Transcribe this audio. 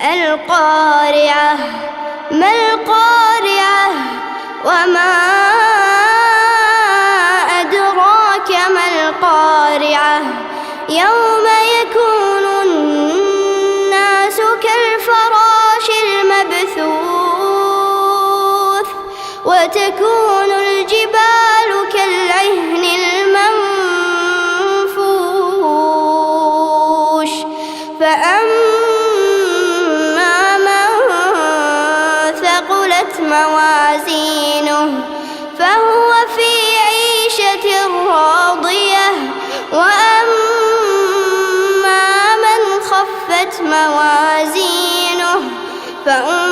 القارعة ما القارعة وما أدراك ما القارعة يوم يكون الناس كالفراش المبثوث وتكون الجبال كالعهن المنفوش فأما من ثقلت موازينه فهو في عيشة راضية وأما من خفت موازينه فأولئك